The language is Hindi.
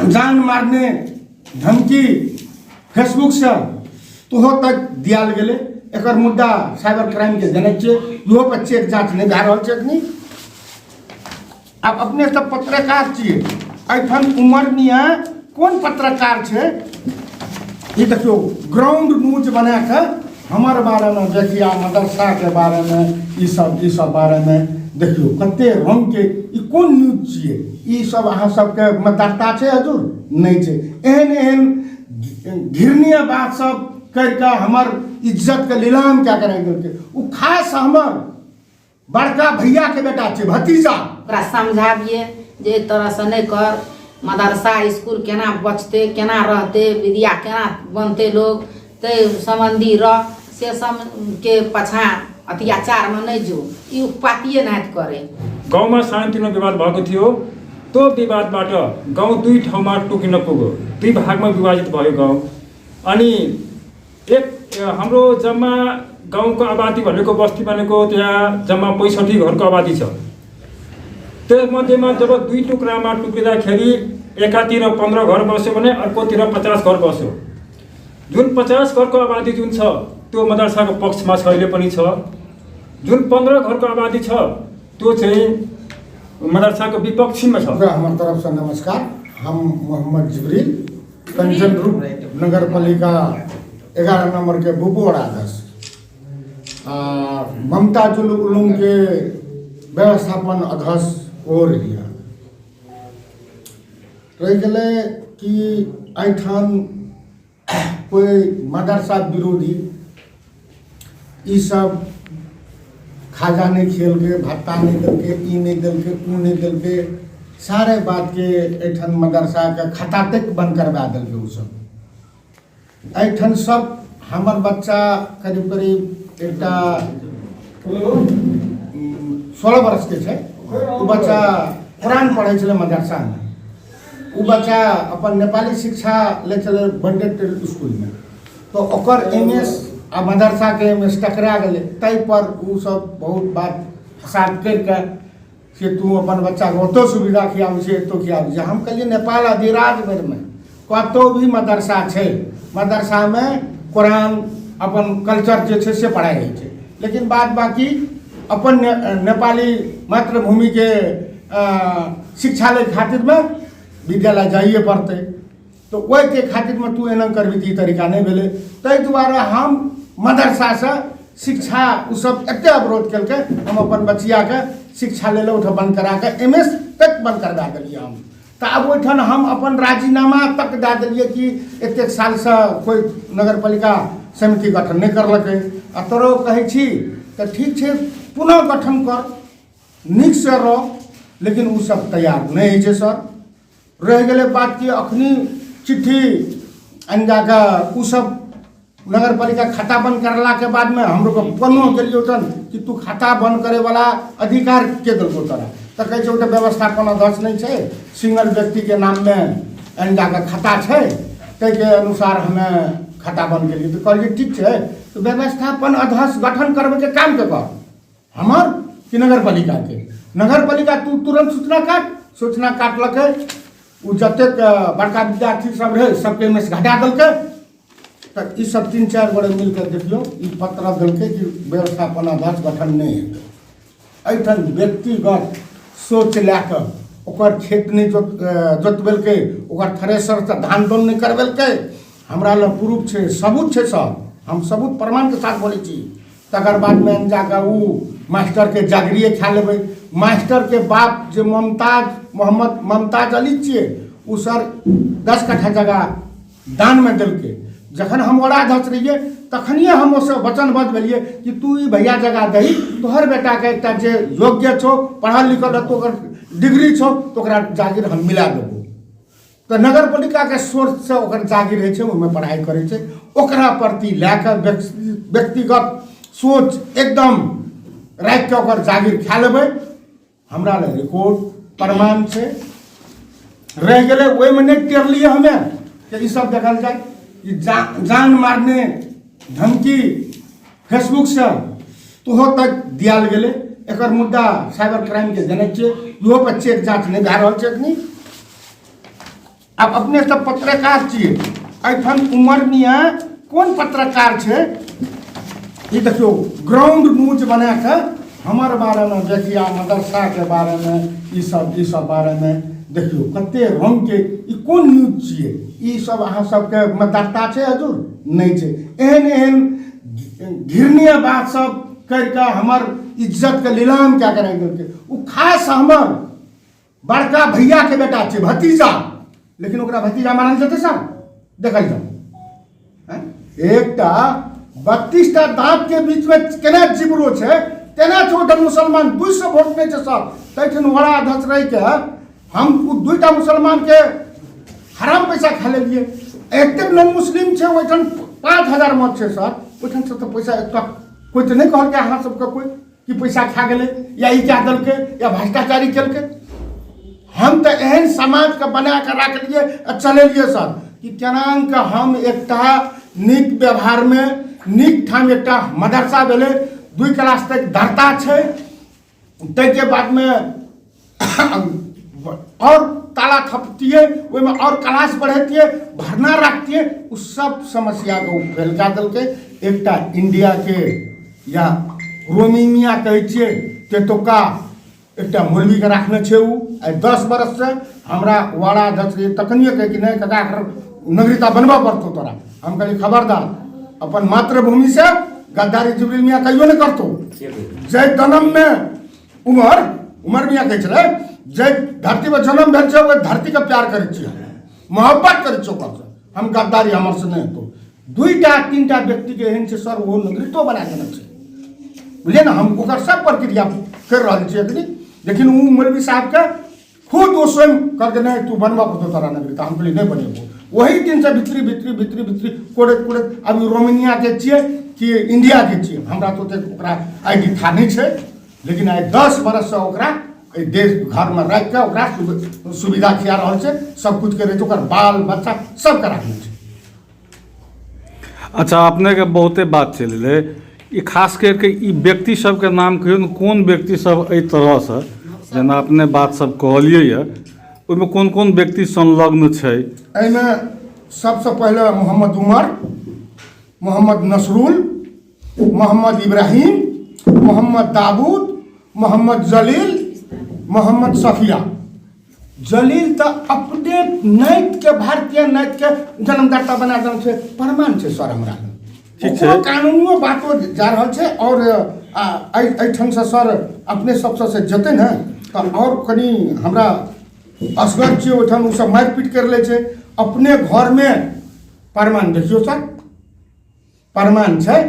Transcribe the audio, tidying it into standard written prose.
जान मारने धमकी फेसबुक से तो तक दियाल गेले। एकर मुद्दा साइबर क्राइम के देने चाहिए, इहो पर चेक जांच नहीं भए रहल छै एखनी। अब अपने सब पत्रकार छियै, एखन उमरनिया कोन पत्रकार छै ये देखियो ग्राउंड न्यूज बना के हमारे बारे में देखिया, मदरसा के बारे में ई सब बारे में देखियो कते रंग के ई कोन न्यूज छियै। ई सब अहाँ सबके मतदाता छै हजूर नहीं छै। एहन घृणीय बात सब करके हमर इज्जत के नीलाम क्या करे देलकै। उ खास हमर बड़का भैया के बेटा छै, भतीजा। ओकरा समझाबिए जे एक तरह से नहीं कर, मदरसा स्कूल केना बचते, केना रहते, विद्या केना बनते, लोग ते संबंधी रह से सब के पछा अत्याचार में नहीं जो, ई उत्पातीय नहीं करे। गाँव में शान्तिपूर्ण विवाद भएको थियो, तो विवादबाट गाउँ दुई ठाउँमा टुकिन पुग्यो, दुई भागमा विभाजित भयो गाउँ। अनि एक हाम्रो जम्मा गाउँको आबादी भनेको, बस्ती भनेको त्यहाँ जम्मा 65 घरको आबादी छ। त्यसमध्येमा जब दुई टुक्रामा टुक्रिँदाखेरि एकातिर 15 घर बस्यो भने अर्कोतिर 50 घर बस्यो। जुन 50 घरको आबादी जुन छ त्यो मदरसाको पक्षमा छ, अहिले पनि छ। जुन 15 घरको आबादी छ त्यो चाहिँ मदरसाको विपक्षीमा छ। हमारी तरफ से नमस्कार। हम मोहम्मद जिब्रील, कंचन रूप नगर पालिका 11 नंबर के बुबोड़ा 10 ममताजुल उलूम के व्यवस्थापन अध्यक्ष हो रही है। रह गए कि एठान कोई मदरसा विरोधी ई सब खाजा नहीं खेल के, भत्ता नहीं दल के, ई नहीं दल के, ऊ नहीं दल के, सारे बात के एठन मदरसा के खाता तक बंद करवा दल के। उ सब एठन सब हमर बच्चा करीब करीब एक 16 वर्ष के छै। उ बच्चा कुरान पढ़े छले मदरसा में। उ बच्चा अपन नेपाली शिक्षा ले चले बंडेड स्कूल में, तो ओकर एमएस आ मदरसा के एमएस टकरा गए। तै पर उ सब बहुत बात फसाद करके से तू अपन बच्चा को ओतो सुविधा खियाबे छै, एतो खियाबे छै। हम कहलिए नेपाल अधिराज में कतो भी मदरसा छै, मदरसा में कुरान अपन कल्चर जे छै से पढ़ाई होइ छै, लेकिन बाद बाकी अपन नेपाली मातृभूमि के शिक्षा ले खातिर में विद्यालय जाइए पड़ते। तो वही के खातिर में तू एना करबी त तरीका नहीं भेले। तै दुआरे हम मदरसा से शिक्षा उ सब एते अवरोध केलके, हम अपन बचिया के शिक्षा ले लो बंद करा के एमएस तक बंद करवा दिलिए। हम तो अब ओठन हम अपन राजीनामा तक दे दिलिए कि एते साल से कोई नगर पालिका समिति गठन नहीं करलकै। आ तोरो कहे छी तो ठीक है पुनः गठन कर, निक से रह, लेकिन उ सब तैयार नहीं है सर। रह गए बात की अखनी चिट्ठी अंजा का उ सब नगर पालिका खाता बंद करला के बाद में हम लोग कोनो गेलियो तन कि तू खाता बंद करे वाला अधिकार के दलको तोरा। तो कहे छै व्यवस्थापन अध्यक्ष नहीं है, सिंगल व्यक्ति के नाम में अंजा का खाता है, तै के अनुसार हमें खाता बंद के लिए। तो कहलिए ठीक है, तो व्यवस्थापन अध्यक्ष गठन करबे के काम के कर हमर कि नगर पालिका के। नगर पालिका तू तुरंत सूचना काटलकै। उ जतेक बड़का विद्यार्थी सब रहे सबके में से घटा दलकै। तो ई सब 3-4 गोरे मिलकर देखियो ई पत्र दलकै कि व्यवस्थापन अध्यक्ष गठन नहीं है। एठन व्यक्तिगत सोच लैके ओकर खेत नहीं जोतबेलकै, ओकर थ्रेसर से धान दौन नहीं करबेलकै। हमरा लग प्रूफ छै, सबूत छै सब, हम सबूत प्रमाण के साथ बोले छी। तकर बाद में जाकर उ मास्टर के जागरिए खा लेबै। मास्टर के बाप जो मोहम्मद ममताज अली छिए, उ सर 10 कट्ठा जगह दान में दिलकै। जखन हम वड़ाध्यक्ष रहिए तखनिए हम उससे वचनबद्ध भेलिए कि तू ई भैया जगह दही, तोहर बेटा के एकटा जे योग्य छो, पढ़ल लिखल रहतो, ओकर डिग्री छो, तो ओकरा जागीर हम मिला देबो। तो नगर पालिका के सोर्स से ओकर जागीर है, ओहिमे पढ़ाई करे छै। ओकरा प्रति लैके व्यक्तिगत सोच एकदम राख के ओकर जागीर खा लेबै। हमरा लग रिकॉर्ड प्रमाण छै। रह गए वही में नहीं टेरलिए हमें कि ई सब देखल जाए कि जान मारने धमकी फेसबुक से तो तक दियाल गेले। एकर मुद्दा साइबर क्राइम के देने चाहिए, इहो पर चेक जांच नहीं भए रहल छै। अब अपने सब पत्रकार छिए, एखन उमर मियाँ कोन पत्रकार छै, ये देखियो ग्राउंड न्यूज बना के हमार बारे में देखिया, मदरसा के बारे में ई सब बारे में देखियो कते रंग के ई कोन न्यूज छिए, ई सब अहाँ सबके मतदाता छै हजूर नहीं छै। एहन एहन घृणीय बात सब करके हमर इज्जत के नीलाम क्या करे देलकै। उ खास हमर बड़का भैया के बेटा छै, भतीजा, लेकिन ओकरा भतीजा मानल जेतै सर, देखल जाओ एकटा 32टा दांत के बीच में केना जिबरो छै, तेना छोटा मुसलमान 200 वोट नहीं छै सर, तैठन वड़ा अध्यक्ष रह के हम 2टा मुसलमान के हराम पैसा खा लेलिए। एते नॉन मुस्लिम छै ओठन 5000 मत छै सर, ओठन से तो पैसा एक कोई तो नहीं कहल के अहाँ सबके कोई कि पैसा खा गेलै या ई क्या दलके या भ्रष्टाचारी केलकै। हम तो एहन समाज के बना के रखलिए चलेलिए सर कि केनांग के हम एकटा नीक व्यवहार में नीक ठाम एकटा मदरसा भेलै, 2 क्लास तक धरता छै, ताहिके बाद में और ताला थपतिए, ओहिमे और क्लास बढ़ेतिए, भरना रखतिए, उस सब समस्या को फैलका देलकै। एकटा इंडिया के या रोमी मियाँ कहै छियै तेतुका एकटा मौलवी के रखने छै, उ 10 बरस से हमरा वाड़ा अध्यक्ष तखनिए कहे कि नहीं कका नागरिकता बनबा पड़तो तोरा। हम कहली खबरदार, अपन मातृभूमि से गद्दारी जिब्रील मियाँ कहियो नहीं करतो। जय जन्म में उमर मियाँ कहै छलै जय धरती पर जन्म भेल छै, धरती के प्यार करै छियै, मोहब्बत करै छियै ओकरा से, हम गद्दारी हमर से नहीं हेतौ। 2टा-3टा व्यक्ति के एहन छै सर, वो नागरिकतो बना देने छै, बुझलिए ना। हम ओकर सब प्रक्रिया कर रहे छियै, लेकिन वो मौलवी साहब के खुद वो स्वयं करके नहीं तू बनवा पड़तो तोरा नागरिकता, हम कहलिए नहीं बनेबो। वही दिन से भितरी कोड़त अभी रोमानिया के छियै कि इंडिया के छियै, हमरा तो ओकरा आईडी था नहीं छै, लेकिन आइ 10 बरस से ओकरा देश घर में रख के ओकरा सुविधा खिया रहल छै, सब कुछ करे छै, ओकर बाल बच्चा सब के राखने छै। अच्छा, अपने के बहुते बात चले ई खास करके ई व्यक्ति सब के नाम कहियो न, कोन व्यक्ति सब एहि तरह से जेना अपने बात सब कहलिए ये, ओहिमे कोन कोन व्यक्ति संलग्न छै? एहिमे सबसे पहले मोहम्मद उमर, मोहम्मद नसरुल, मोहम्मद इब्राहिम, मोहम्मद दाऊद, मोहम्मद जलील, मोहम्मद सफिया। जलील तो अपने नैत के भारतीय नैत के जन्मदाता बना देने छै, प्रमाण छै सर हमरा ठीक है, कानूनो बातो जा रहल छै। और एठन से सर अपने सबसे से जते न तो और कनी हमरा असगर छियै, ओठन उ सब मारपीट कर ले छै, अपने घर में प्रमाण देखियो सर, प्रमाण छै